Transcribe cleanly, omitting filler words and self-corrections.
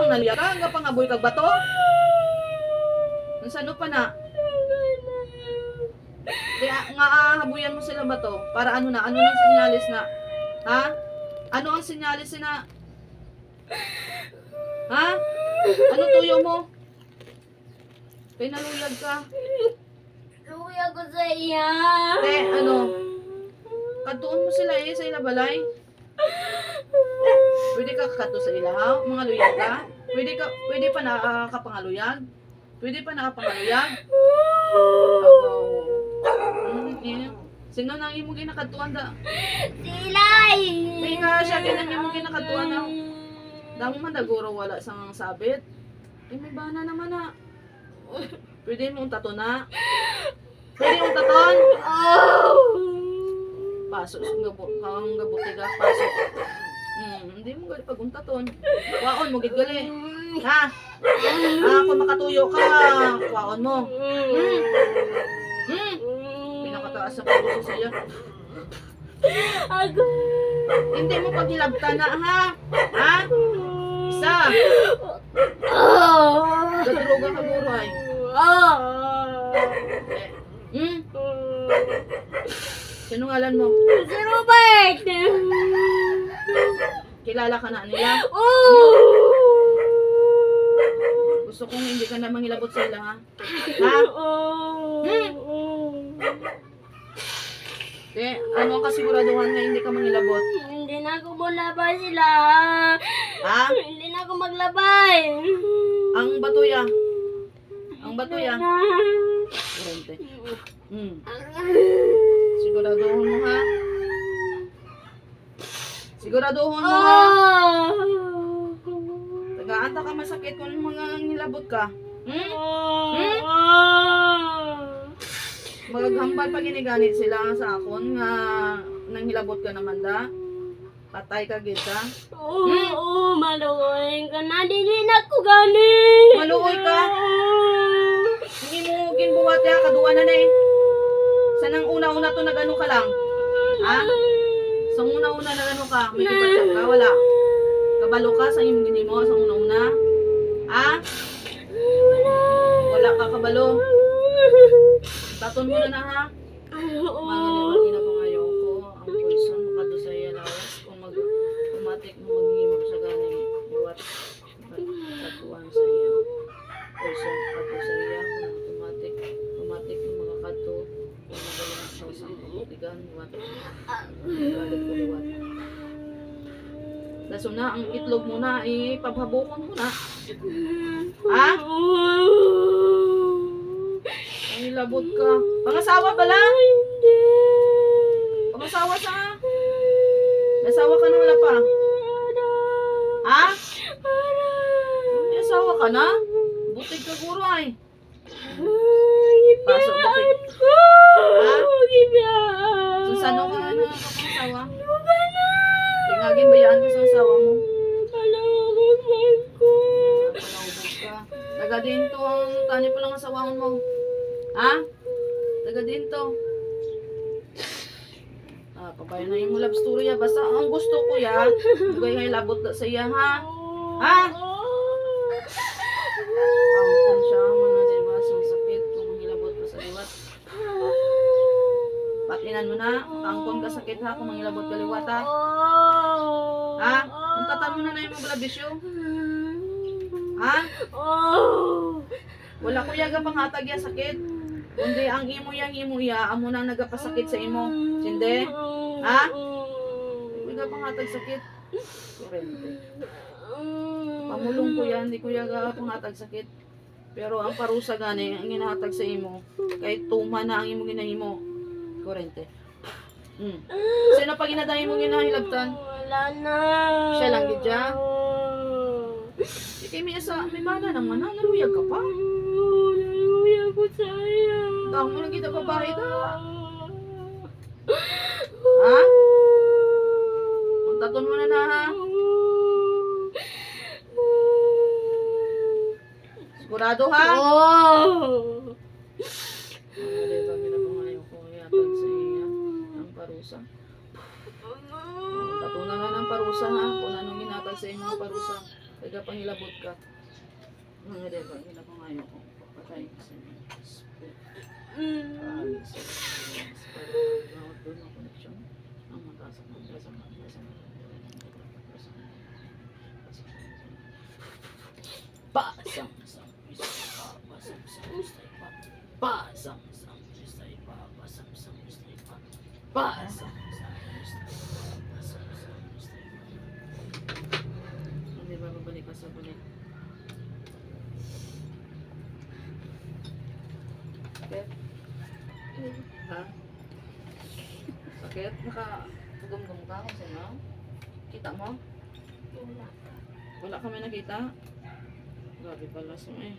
pang naliya ka, nga pangaboy kag bato. Sano pa na? Kaya nga habuyan mo sila bato. Para ano na? Ano nang sinyalis na? Ha? Ano ang sinyalis na? Ha? Ano tuyo mo? Kaya naluyag ka. Luya ko sa iya. Ano? Katuon mo sila sa ilabalay. Pwede ka kato sa ilahaw, mga luyag ka. Pwede pa nakapangaluyag. Pwede pa nakapangaluyag. Sino nang imong ginakatuan da? Silay! May nga siya kinang imong ginakatuan na. Damo man daguro wala sang sabit. May bana naman na. Pwede mong tato na. Pwede mong taton. Pasok sa gabuti ka. Pasok. Hindi mo gali paguntaton. Waon mo gidgali. Ha? Kung makatuyo ka, waon mo. Pinakataas sa puso sa'yo. Ako. Hindi mo paghilabta na, ha? Ha? Isa. Gaturugan ka guro ay. Sino ngalan mo? Si Robert! Kilala ka na nila? Gusto kong hindi ka na mangilabot sa ila, ha? Ha? Ano ang kasiguraduhan na hindi ka mangilabot? Hindi na ako maglabay sila. Ha? Hindi na ako maglabay. Ang batuya. Ang batuya. Kurente. Siguraduhan mo, ha? Siguraduhan mo, ha? Tagaanta ka masakit kung mga nilabot ka. Maghambal pa giniganit sila sa akon nga nang hilabot ka naman da. Patay ka gid ka. Maluoy ka na. Dili na ko gani. Maluoy ka. Hindi mo ginbuhat ya kaduwa na eh. Sa nang una-una to nagano ka lang. Ha? Sa una-una nagano ka, may gibatyan ka wala. Kabalo ka sa imong ginimo sa una-una. Ha? Wala ka kabalo. Taton mo na ha. Mga na ko ngayon ko. Ang poison makado sa iya lawas. Kung automatic mo maghimok sa ganing buwat. Tatuan sa iya. Poison makado sa iya. Kung automatic mo mga kato. Kung magaling sa isang kaputigan. Buwat. Galit ko buwat. Laso na, ang itlog mo na, pabhabukon mo na. Ha? Nilabot ka. Pangasawa ba lang? Hindi. Pangasawa sa? Nasawa ka na wala pa? Ha? May asawa ka na? Butig ka guro ay. Pasok butig. Ha? Susano ka na pangasawa? Tingagin bayaan ka sa asawa mo. Palawag ko. Palawag ka. Taga din to ang tani pa lang asawa mo. Ha? Taga din to. Pabayan na yung love story ya. Basta ang gusto ko ya. Dugay ngay labot sa iya ha. Ha? Pangkon siya mga diwas. Ang sakit kung mangilabot ka sa liwat. Patinan mo na. Pangkon ka sakit ha kung mangilabot ka liwat ha. Ha? Kung tatan mo na yung mga bisyo. Ha? Wala ko yaga panghatag ya sakit. Kundi ang imo ya, amo na nagapasakit sa imo. Sinde? Ha? Hindi ka panghatag sakit. Kurente. Pamulong ko yan, hindi ko yaga panghatag sakit. Pero ang parusa gani, ang ginahatag sa imo, kahit tuma na ang imo ginahimo. Kurente. Sino pa ginadahin mo ginahilabtan? Wala na. Siya lang gidya? Ikay may mana naman ha, naluyag ka pa. Naluyag ko sa'yo. Dahil mo lang kita babae da. Ha? Magtaton mo na ha. Sigurado ha? Dito ginapangayo ko yatag sa iya. Ang parusa. Tatunan na ng parusa ha. Kung anong ginatag sa inyo ang parusa. Taga pangilabot ka. Mga diba, hila ko ngayon ko. Papatayin ko sa inyo. Bawat doon ang connection. Ang mataas ang hindi ba babalik ka sa balik? Sakit? Ha? Sakit? Nakagumgum ka kung sino? Kita mo? Wala. Wala kami nakita? Grabe pala so eh.